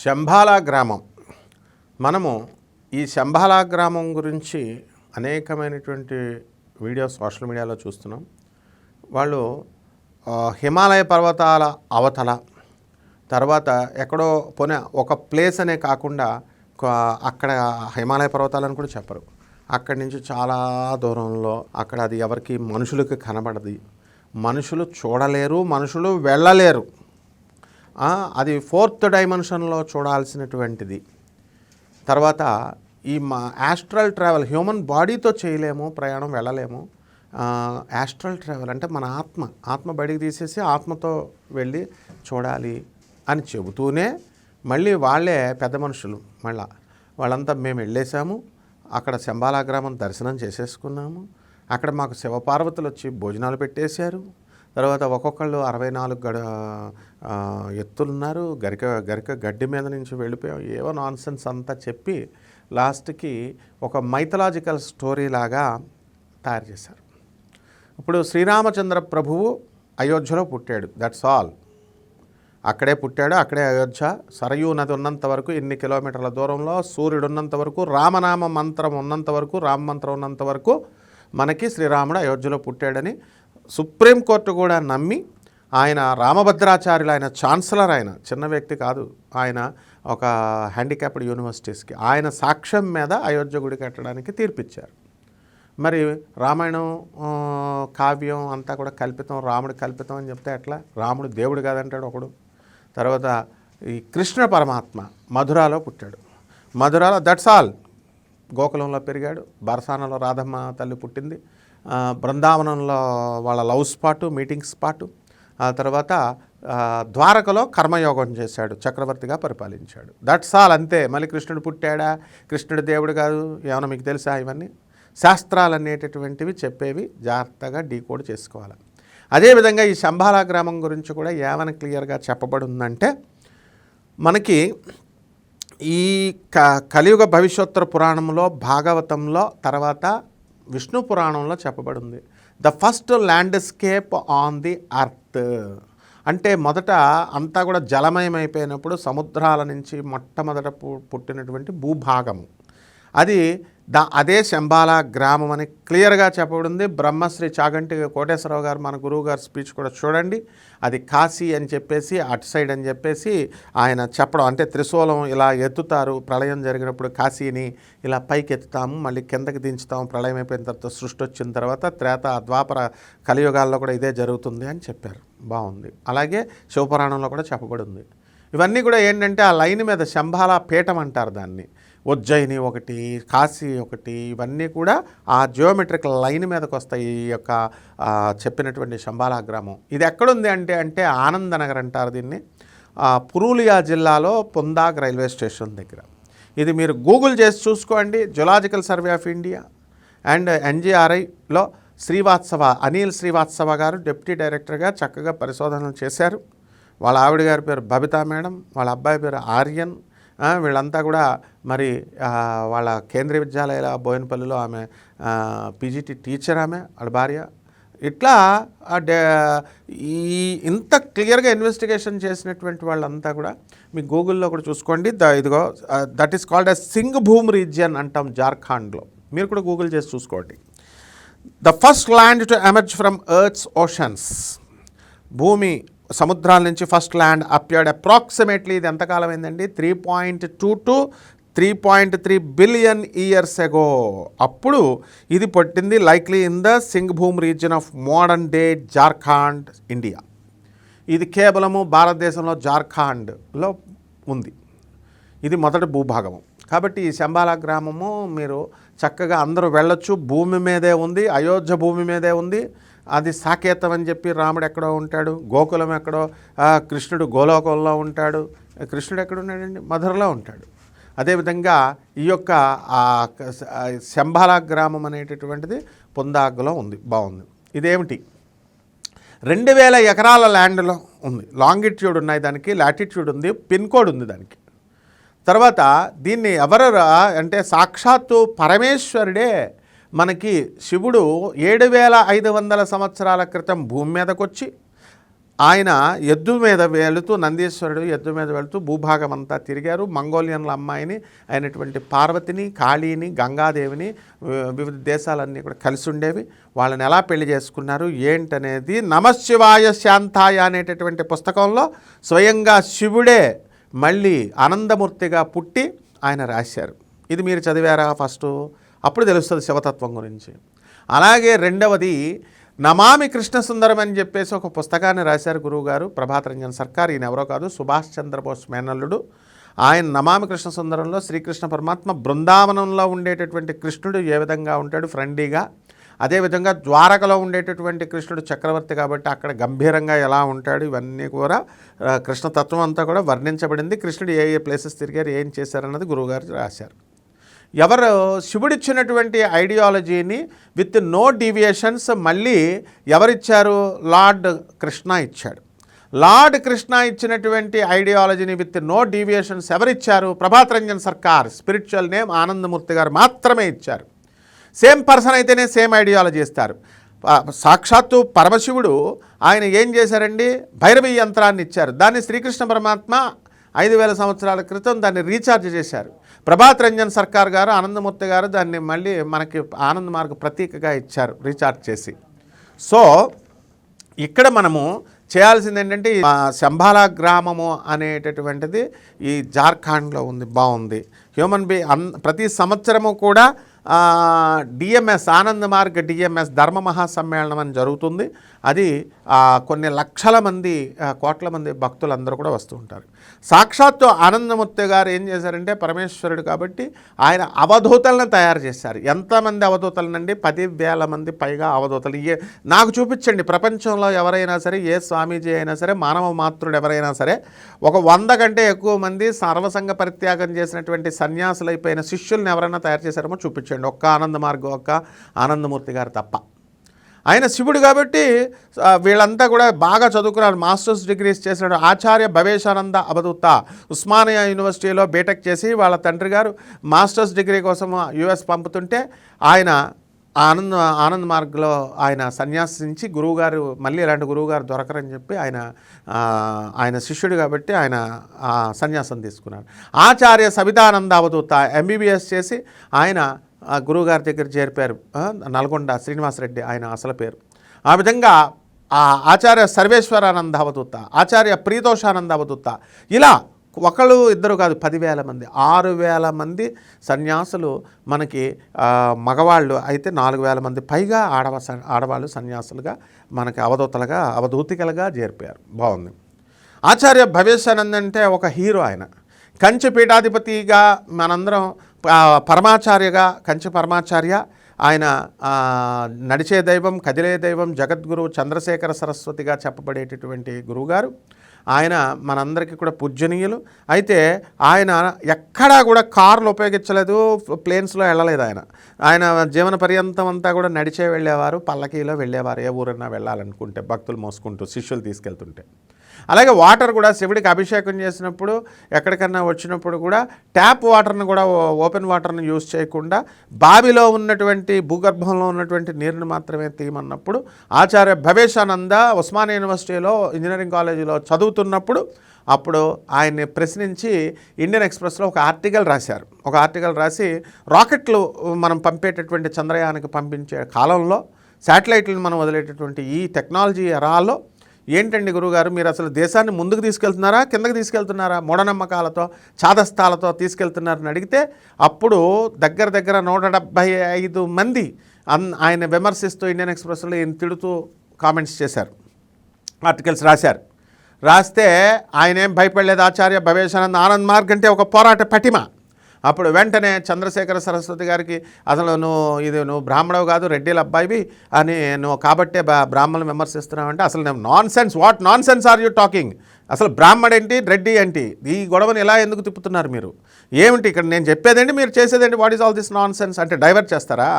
శంబాలా గ్రామం. మనము ఈ శంబాలా గ్రామం గురించి అనేకమైనటువంటి వీడియోస్ సోషల్ మీడియాలో చూస్తున్నాం. వాళ్ళు హిమాలయ పర్వతాల అవతల, తర్వాత ఎక్కడో పోనీ ఒక ప్లేస్ అనే కాకుండా అక్కడ హిమాలయ పర్వతాలను కూడా చెప్పరు. అక్కడి నుంచి చాలా దూరంలో, అక్కడ అది ఎవరికి మనుషులకు కనబడది, మనుషులు చూడలేరు, మనుషులు వెళ్ళలేరు. అది 4th డైమెన్షన్లో చూడాల్సినటువంటిది. తర్వాత ఈ యాస్ట్రల్ ట్రావెల్, హ్యూమన్ బాడీతో చేయలేము, ప్రయాణం వెళ్ళలేము. యాస్ట్రల్ ట్రావెల్ అంటే మన ఆత్మ బయటికి తీసేసి ఆత్మతో వెళ్ళి చూడాలి అని చెబుతూనే మళ్ళీ వాళ్ళే పెద్ద మనుషులు, వాళ్ళంతా మేము వెళ్ళేసాము, అక్కడ శంబాలా గ్రామం దర్శనం చేసేసుకున్నాము, అక్కడ మాకు శివపార్వతులు వచ్చి భోజనాలు పెట్టేశారు, తర్వాత ఒక్కొక్కళ్ళు 64 ఎత్తులున్నారు, గరిక గడ్డి మీద నుంచి వెళ్ళిపోయాం, ఏవో నాన్సెన్స్ అంతా చెప్పి లాస్ట్కి ఒక మైథలాజికల్ స్టోరీ లాగా తయారు చేశారు. ఇప్పుడు శ్రీరామచంద్ర ప్రభువు అయోధ్యలో పుట్టాడు, దట్స్ ఆల్. అక్కడే పుట్టాడు, అక్కడే అయోధ్య. సరయూ నది ఉన్నంత వరకు, ఇన్ని కిలోమీటర్ల దూరంలో, సూర్యుడు ఉన్నంత వరకు, రామనామ మంత్రం ఉన్నంత వరకు, రామ మంత్రం ఉన్నంత వరకు మనకి శ్రీరాముడు అయోధ్యలో పుట్టాడని సుప్రీంకోర్టు కూడా నమ్మి, ఆయన రామభద్రాచార్యులు, ఆయన ఛాన్సలర్, ఆయన చిన్న వ్యక్తి కాదు, ఆయన ఒక హ్యాండిక్యాప్డ్ యూనివర్సిటీస్కి ఆయన సాక్ష్యం మీద అయోధ్య గుడి కట్టడానికి తీర్పిచ్చారు. మరి రామాయణం కావ్యం అంతా కూడా కల్పితం, రాముడు కల్పితం అని చెప్తే ఎట్లా? రాముడు దేవుడు కాదంటాడు ఒకడు. తర్వాత ఈ కృష్ణ పరమాత్మ మధురాలో పుట్టాడు, మధురాలో దట్స్ ఆల్. గోకులంలో పెరిగాడు, బరసానలో రాధమ్మ తల్లి పుట్టింది, బృందావనంలో వాళ్ళ లవ్ స్పాటు, మీటింగ్ స్పాటు. ఆ తర్వాత ద్వారకలో కర్మయోగం చేశాడు, చక్రవర్తిగా పరిపాలించాడు, దట్స్ ఆల్. అంతే. మళ్ళీ కృష్ణుడు పుట్టాడా? కృష్ణుడు దేవుడు కాదు. ఏమన్నా మీకు తెలుసా? ఇవన్నీ శాస్త్రాలు అనేటటువంటివి చెప్పేవి, జాగ్రత్తగా డీకోడ్ చేసుకోవాలి. అదేవిధంగా ఈ శంబాలా గ్రామం గురించి కూడా ఏమైనా క్లియర్గా చెప్పబడి ఉందంటే, మనకి ఈ కలియుగ భవిష్యోత్తర పురాణంలో, భాగవతంలో, తర్వాత విష్ణు పురాణంలో చెప్పబడి ఉంది, the first landscape on the earth. అంటే మొదట అంతా కూడా జలమయమైపోయినప్పుడు సముద్రాల నుంచి మొట్టమొదట పుట్టినటువంటి భూభాగము అది, అదే శంబాలా గ్రామం అని క్లియర్గా చెప్పబడింది. బ్రహ్మశ్రీ చాగంటి కోటేశ్వరరావు గారు, మన గురువు గారు స్పీచ్ కూడా చూడండి. అది కాశీ అని చెప్పేసి, అటు సైడ్ అని చెప్పేసి ఆయన చెప్పడం. అంటే త్రిశూలం ఇలా ఎత్తుతారు, ప్రళయం జరిగినప్పుడు కాశీని ఇలా పైకి ఎత్తుతాము, మళ్ళీ కిందకి దించుతాము, ప్రళయం అయిపోయిన తర్వాత సృష్టి వచ్చిన తర్వాత త్రేత ద్వాపర కలియుగాల్లో కూడా ఇదే జరుగుతుంది అని చెప్పారు. బాగుంది. అలాగే శివపురాణంలో కూడా చెప్పబడి ఉంది. ఇవన్నీ కూడా ఏంటంటే ఆ లైన్ మీద శంబాలా పీఠం అంటారు దాన్ని. ఉజ్జయిని ఒకటి, కాశీ ఒకటి, ఇవన్నీ కూడా ఆ జియోమెట్రికల్ లైన్ మీదకి వస్తాయి. ఈ యొక్క చెప్పినటువంటి శంబాలా గ్రామం ఇది ఎక్కడుంది అంటే ఆనందనగర్ అంటారు దీన్ని. పురూలియా జిల్లాలో పొందాగ్ రైల్వే స్టేషన్ దగ్గర. ఇది మీరు గూగుల్ చేసి చూసుకోండి. Zoological survey of India and NGRIలో అనిల్ శ్రీవాత్సవ గారు డిప్యూటీ డైరెక్టర్గా చక్కగా పరిశోధనలు చేశారు. వాళ్ళ ఆవిడ గారి పేరు బబితా మేడం, వాళ్ళ అబ్బాయి పేరు ఆర్యన్. వీళ్ళంతా కూడా మరి వాళ్ళ కేంద్రీయ విద్యాలయాల బోయినపల్లిలో ఆమె PGT టీచర్, ఆమె వాళ్ళ భార్య. ఇట్లా ఇంత క్లియర్గా ఇన్వెస్టిగేషన్ చేసినటువంటి వాళ్ళంతా కూడా మీ గూగుల్లో కూడా చూసుకోండి. ఇదిగో that is called as Singhbhum region అంటాం జార్ఖండ్లో. మీరు కూడా గూగుల్ చేసి చూసుకోండి. The first land to emerge from earth's oceans. భూమి సముద్రాల నుంచి ఫస్ట్ ల్యాండ్ అపియర్డ్ అప్రాక్సిమేట్లీ, ఇది ఎంతకాలం అయిందండి? 3.2 to 3.3 బిలియన్ ఇయర్స్ ఎగో. అప్పుడు ఇది పుట్టింది likely in the Singhbhum region of modern day Jharkhand, India. ఇది కేవలము భారతదేశంలో జార్ఖండ్లో ఉంది. ఇది మొదటి భూభాగము. కాబట్టి ఈ శంబాలా గ్రామము మీరు చక్కగా అందరూ వెళ్ళొచ్చు. భూమి మీదే ఉంది, అయోధ్య భూమి మీదే ఉంది. అది సాకేతం అని చెప్పి రాముడు ఎక్కడో ఉంటాడు, గోకులం ఎక్కడో, కృష్ణుడు గోలోకంలో ఉంటాడు. కృష్ణుడు ఎక్కడ ఉన్నాడండి? మధురలో ఉంటాడు. అదేవిధంగా ఈ యొక్క శంబాలా గ్రామం అనేటటువంటిది పొందాగ్లో ఉంది. బాగుంది. ఇదేమిటి? 2000 ఎకరాల ల్యాండ్లో ఉంది. లాంగిట్యూడ్ ఉన్నాయి దానికి, లాటిట్యూడ్ ఉంది, పిన్ కోడ్ ఉంది దానికి. తర్వాత దీన్ని ఎవరు అంటే సాక్షాత్తు పరమేశ్వరుడే మనకి శివుడు 7500 సంవత్సరాల క్రితం భూమి మీదకి వచ్చి ఆయన ఎద్దు మీద వెళుతూ, నందీశ్వరుడు ఎద్దు మీద వెళుతూ భూభాగం అంతా తిరిగారు. మంగోలియన్ల అమ్మాయిని అయినటువంటి పార్వతిని, కాళీని, గంగాదేవిని, వివిధ దేశాలన్నీ కూడా కలిసి ఉండేవి. వాళ్ళని ఎలా పెళ్లి చేసుకున్నారు ఏంటనేది నమశివాయ శాంతాయ అనేటటువంటి పుస్తకంలో స్వయంగా శివుడే మళ్ళీ ఆనందమూర్తిగా పుట్టి ఆయన రాశారు. ఇది మీరు చదివారా ఫస్ట్? అప్పుడు తెలుస్తుంది శివతత్వం గురించి. అలాగే రెండవది నమామి కృష్ణ సుందరం అని చెప్పేసి ఒక పుస్తకాన్ని రాశారు గురువుగారు ప్రభాత్ రంజన్ సర్కార్. ఈయన ఎవరో కాదు, సుభాష్ చంద్రబోస్ మేనల్లుడు. ఆయన నమామి కృష్ణ సుందరంలో శ్రీకృష్ణ పరమాత్మ బృందావనంలో ఉండేటటువంటి కృష్ణుడు ఏ విధంగా ఉంటాడు ఫ్రెండ్లీగా, అదేవిధంగా ద్వారకలో ఉండేటటువంటి కృష్ణుడు చక్రవర్తి కాబట్టి అక్కడ గంభీరంగా ఎలా ఉంటాడు, ఇవన్నీ కూడా కృష్ణతత్వం అంతా కూడా వర్ణించబడింది. కృష్ణుడు ఏ ఏ ప్లేసెస్ తిరిగారు, ఏం చేశారన్నది గురువుగారు రాశారు. ఎవరు శివుడిచ్చినటువంటి ఐడియాలజీని విత్ నో డీవియేషన్స్ మళ్ళీ ఎవరిచ్చారు? లార్డ్ కృష్ణ ఇచ్చాడు. లార్డ్ కృష్ణ ఇచ్చినటువంటి ఐడియాలజీని విత్ నో డీవియేషన్స్ ఎవరిచ్చారు? ప్రభాత్ రంజన్ సర్కార్, స్పిరిచువల్ నేమ్ ఆనందమూర్తి గారు మాత్రమే ఇచ్చారు. సేమ్ పర్సన్ అయితేనే సేమ్ ఐడియాలజీ ఇస్తారు. సాక్షాత్తు పరమశివుడు ఆయన ఏం చేశారండి? భైరవీ యంత్రాన్ని ఇచ్చారు. దాన్ని శ్రీకృష్ణ పరమాత్మ 5000 సంవత్సరాల క్రితం దాన్ని రీఛార్జ్ చేశారు. ప్రభాత్ రంజన్ సర్కార్ గారు, ఆనందమూర్తి గారు దాన్ని మళ్ళీ మనకి ఆనంద మార్గ ప్రతీకగా ఇచ్చారు రీఛార్జ్ చేసి. సో ఇక్కడ మనము చేయాల్సింది ఏంటంటే, శంబాలా గ్రామము అనేటటువంటిది ఈ జార్ఖండ్లో ఉంది. బాగుంది. హ్యూమన్ ప్రతి సంవత్సరము కూడా డిఎంఎస్ ఆనంద మార్గ డిఎంఎస్ ధర్మ మహాసమ్మేళనం అని జరుగుతుంది. అది కొన్ని లక్షల మంది, కోట్ల మంది భక్తులందరూ కూడా వస్తూ ఉంటారు. సాక్షాత్తు ఆనందమూర్తి గారు ఏం చేశారంటే, పరమేశ్వరుడు కాబట్టి ఆయన అవధూతలను తయారు చేశారు. ఎంతమంది అవధూతలనండి? 10,000 మంది పైగా అవధూతలు. నాకు చూపించండి ప్రపంచంలో ఎవరైనా సరే, ఏ స్వామీజీ అయినా సరే, మానవ మాతృడు ఎవరైనా సరే, ఒక 100 కంటే ఎక్కువ మంది సర్వసంగ పరిత్యాగం చేసినటువంటి సన్యాసులైపోయిన శిష్యుల్ని ఎవరైనా తయారు చేశారేమో చూపించండి. ఒక్క ఆనంద మార్గం, ఒక్క ఆనందమూర్తి గారు తప్ప. ఆయన శివుడు కాబట్టి వీళ్ళంతా కూడా బాగా చదువుకున్నారు, మాస్టర్స్ డిగ్రీస్ చేసినాడు. ఆచార్య భవేశానంద అవధూత ఉస్మానియా యూనివర్సిటీలో బీటెక్ చేసి వాళ్ళ తండ్రి గారు మాస్టర్స్ డిగ్రీ కోసం యుఎస్ పంపుతుంటే ఆయన ఆనంద్ మార్గ్లో ఆయన సన్యాసించి గురువుగారు మళ్ళీ ఇలాంటి గురువుగారు దొరకరని చెప్పి ఆయన శిష్యుడు కాబట్టి ఆయన సన్యాసం తీసుకున్నారు. ఆచార్య సవితానంద అవధూత ఎంబీబీఎస్ చేసి ఆయన గురువుగారి దగ్గర చేరిపారు. నల్గొండ శ్రీనివాసరెడ్డి ఆయన అసలు పేరు. ఆ విధంగా ఆచార్య సర్వేశ్వరానంద అవధూత, ఆచార్య ప్రీతోషానంద అవధూత, ఇలా ఒకళ్ళు ఇద్దరు కాదు 10,000 మంది, 6,000 మంది సన్యాసులు మనకి మగవాళ్ళు అయితే 4,000 మంది పైగా ఆడవాళ్ళు సన్యాసులుగా మనకి అవధూతలుగా అవధూతికలుగా చేరిపోయారు. బాగుంది. ఆచార్య భవేశానంద్ అంటే ఒక హీరో. ఆయన కంచి పీఠాధిపతిగా మనందరం పరమాచార్యగా, కంచి పరమాచార్య ఆయన నడిచే దైవం, కదిలే దైవం, జగద్గురు చంద్రశేఖర సరస్వతిగా చెప్పబడేటటువంటి గురువుగారు. ఆయన మనందరికీ కూడా పూజ్యనీయులు. అయితే ఆయన ఎక్కడా కూడా కార్లు ఉపయోగించలేదు, ప్లేన్స్లో వెళ్ళలేదు. ఆయన జీవన పర్యంతం అంతా కూడా నడిచే వెళ్ళేవారు, పల్లకీలో వెళ్ళేవారు. ఏ ఊరన్నా వెళ్ళాలనుకుంటే భక్తులు మోసుకుంటూ, శిష్యులు తీసుకెళ్తుంటే. అలాగే వాటర్ కూడా శివుడికి అభిషేకం చేసినప్పుడు, ఎక్కడికన్నా వచ్చినప్పుడు కూడా ట్యాప్ వాటర్ని కూడా, ఓపెన్ వాటర్ని యూజ్ చేయకుండా బావిలో ఉన్నటువంటి భూగర్భంలో ఉన్నటువంటి నీరుని మాత్రమే తీయమన్నప్పుడు ఆచార్య భవేశానంద ఉస్మానియా యూనివర్సిటీలో ఇంజనీరింగ్ కాలేజీలో చదువుతున్నప్పుడు అప్పుడు ఆయన్ని ప్రశ్నించి ఇండియన్ ఎక్స్ప్రెస్లో ఒక ఆర్టికల్ రాశారు. ఒక ఆర్టికల్ రాసి రాకెట్లు మనం పంపేటటువంటి చంద్రయానికి పంపించే కాలంలో, శాటిలైట్లను మనం వదిలేటటువంటి ఈ టెక్నాలజీ ఎరాలో ఏంటండి గురువుగారు మీరు అసలు దేశాన్ని ముందుకు తీసుకెళ్తున్నారా, కిందకి తీసుకెళ్తున్నారా, మూఢనమ్మకాలతో, చాదస్తాలతో తీసుకెళ్తున్నారని అడిగితే అప్పుడు దగ్గర 175 మంది ఆయన విమర్శిస్తూ ఇండియన్ ఎక్స్ప్రెస్లో ఈయన తిడుతూ కామెంట్స్ చేశారు, ఆర్టికల్స్ రాశారు. రాస్తే ఆయన ఏం భయపడలేదు. ఆచార్య భవేశానంద ఆనంద్ మార్గ్ అంటే ఒక పోరాట పటిమ. అప్పుడు వెంటనే చంద్రశేఖర సరస్వతి గారికి అసలు నువ్వు బ్రాహ్మణవు కాదు, రెడ్డిల అబ్బాయివి అని, నువ్వు కాబట్టే బ్రాహ్మణులు విమర్శిస్తున్నావు అంటే, అసలు నేను nonsense, what nonsense are you talking, అసలు బ్రాహ్మణ ఏంటి, రెడ్డి ఏంటి, ఈ గొడవని ఎలా ఎందుకు తిప్పుతున్నారు మీరు, ఏమిటి ఇక్కడ నేను చెప్పేదేంటి, మీరు చేసేదేంటి, what is all this nonsense అంటే డైవర్ట్ చేస్తారా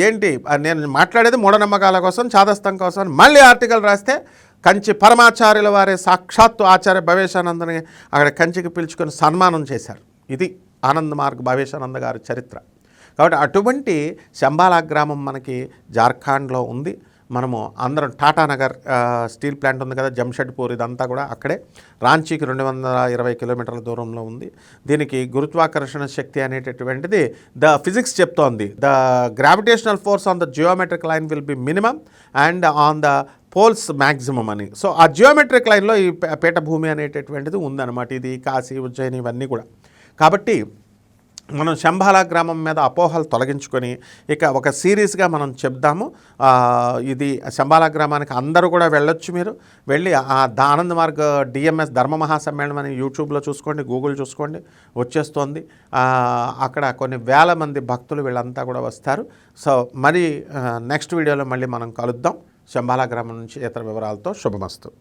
ఏంటి, నేను మాట్లాడేది మూఢనమ్మకాల కోసం, చాదస్తం కోసం అని మళ్ళీ ఆర్టికల్ రాస్తే కంచి పరమాచార్యుల వారే సాక్షాత్తు ఆచార్య భవేశానందని అక్కడ కంచికి పిలుచుకొని సన్మానం చేశారు. ఇది ఆనంద్ మార్గ్ భవేశానంద గారి చరిత్ర. కాబట్టి అటువంటి శంబాలా గ్రామం మనకి జార్ఖండ్లో ఉంది. మనము అందరం టాటానగర్ స్టీల్ ప్లాంట్ ఉంది కదా, జంషెడ్పూర్, ఇదంతా కూడా అక్కడే. రాంచీకి 220 కిలోమీటర్ల దూరంలో ఉంది. దీనికి గురుత్వాకర్షణ శక్తి అనేటటువంటిది ఫిజిక్స్ చెప్తోంది, the gravitational force on the geometric line will be minimum and on the poles maximum అని. సో ఆ జియోమెట్రిక్ లైన్లో ఈ పీఠభూమి అనేటటువంటిది ఉందన్నమాట. ఇది కాశీ, ఉజ్జయిని ఇవన్నీ కూడా. కాబట్టి మనం శంబాలా గ్రామం మీద అపోహలు తొలగించుకొని ఇక ఒక సిరీస్గా మనం చెప్దాము. ఇది శంబాలా గ్రామానికి అందరూ కూడా వెళ్ళొచ్చు. మీరు వెళ్ళి ఆనంద్ మార్గ్ డిఎంఎస్ ధర్మ మహాసమ్మేళనం అని యూట్యూబ్లో చూసుకోండి, గూగుల్ చూసుకోండి, వచ్చేస్తోంది. అక్కడ కొన్ని వేల మంది భక్తులు వీళ్ళంతా కూడా వస్తారు. సో మరి నెక్స్ట్ వీడియోలో మళ్ళీ మనం కలుద్దాం శంబాలా గ్రామం నుంచి ఇతర వివరాలతో. శుభమస్తు.